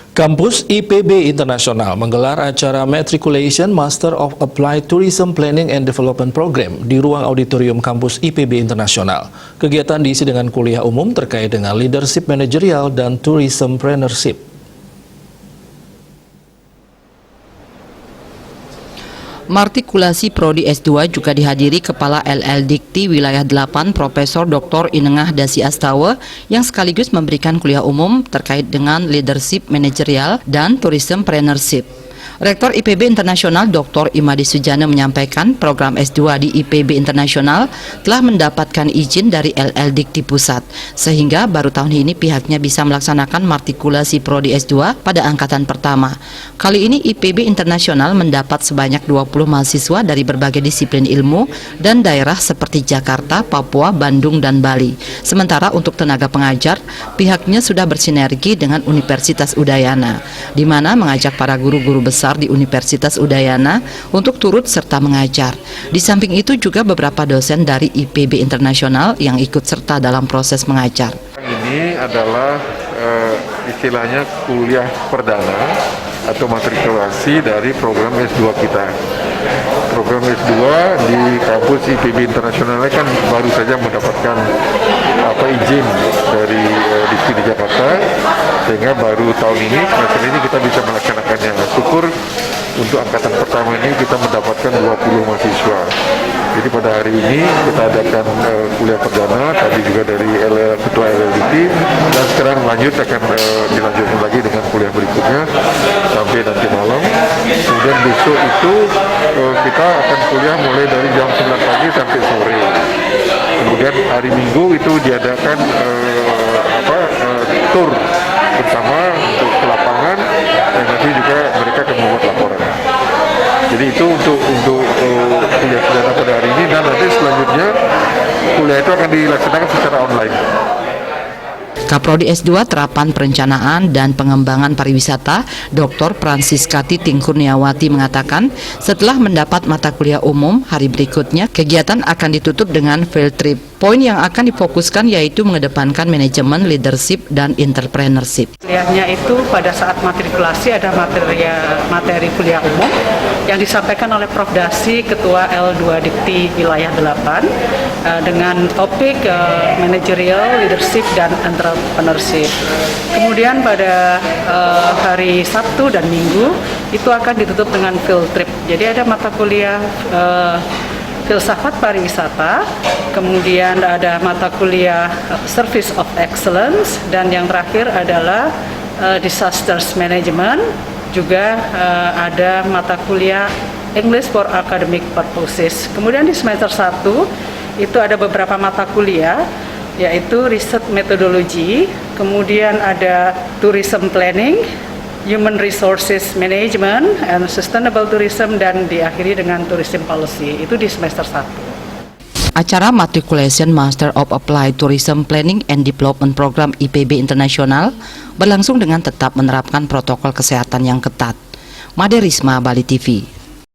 Kampus IPB Internasional menggelar acara Matriculation Master of Applied Tourism Planning and Development Program di ruang auditorium kampus IPB Internasional. Kegiatan diisi dengan kuliah umum terkait dengan leadership manajerial dan tourismpreneurship. Matrikulasi Prodi S2 juga dihadiri Kepala LL Dikti Wilayah 8 Profesor Dr. Inengah Dasi Astawa yang sekaligus memberikan kuliah umum terkait dengan leadership manajerial dan tourismpreneurship. Rektor IPB Internasional Dr. Imadi Sujana menyampaikan program S2 di IPB Internasional telah mendapatkan izin dari LL Dikti Pusat, sehingga baru tahun ini pihaknya bisa melaksanakan matrikulasi Prodi S2 pada angkatan pertama. Kali ini IPB Internasional mendapat sebanyak 20 mahasiswa dari berbagai disiplin ilmu dan daerah seperti Jakarta, Papua, Bandung, dan Bali. Sementara untuk tenaga pengajar, pihaknya sudah bersinergi dengan Universitas Udayana, di mana mengajak para guru-guru besar di Universitas Udayana untuk turut serta mengajar. Di samping itu juga beberapa dosen dari IPB Internasional yang ikut serta dalam proses mengajar. Ini adalah istilahnya kuliah perdana atau matrikulasi dari program S2 kita. Program S2 di kampus IPB Internasional kan baru saja mendapatkan izin dari Dikti di Jakarta, sehingga baru tahun ini, semester ini kita bisa melaksanakannya. Syukur untuk angkatan pertama ini kita mendapatkan 20 mahasiswa. Jadi pada hari ini kita adakan kuliah perdana, tadi juga dari Ketua LL Dikti, dan sekarang akan dilanjutkan lagi dengan kuliah berikutnya sampai nanti malam. Kemudian besok itu kita akan kuliah mulai dari jam 9 pagi sampai sore. Kemudian hari Minggu itu diadakan tur bersama untuk ke lapangan, dan nanti juga mereka akan membuat laporan. Jadi itu untuk kuliah perdana pada hari ini, dan nanti selanjutnya kuliah itu akan dilaksanakan secara online. Kaprodi S2 Terapan Perencanaan dan Pengembangan Pariwisata, Dr. Francisca Titing Kurniawati mengatakan, setelah mendapat mata kuliah umum, hari berikutnya kegiatan akan ditutup dengan field trip. Poin yang akan difokuskan yaitu mengedepankan manajemen, leadership, dan entrepreneurship. Kuliahnya itu pada saat matrikulasi ada materi kuliah umum yang disampaikan oleh Prof. Dasi, Ketua L2 Dikti Wilayah 8, dengan topik managerial, leadership, dan entrepreneurship. Kemudian pada hari Sabtu dan Minggu itu akan ditutup dengan field trip. Jadi ada mata kuliah Filsafat Pariwisata, kemudian ada mata kuliah Service of Excellence, dan yang terakhir adalah Disasters Management. Juga ada mata kuliah English for Academic Purposes. Kemudian di semester 1 itu ada beberapa mata kuliah, yaitu Research Methodology, kemudian ada Tourism Planning, Human Resources Management, and Sustainable Tourism, dan diakhiri dengan Tourism Policy. Itu di semester 1. Acara Matriculation Master of Applied Tourism Planning and Development Program IPB Internasional berlangsung dengan tetap menerapkan protokol kesehatan yang ketat. Made Risma, Bali TV.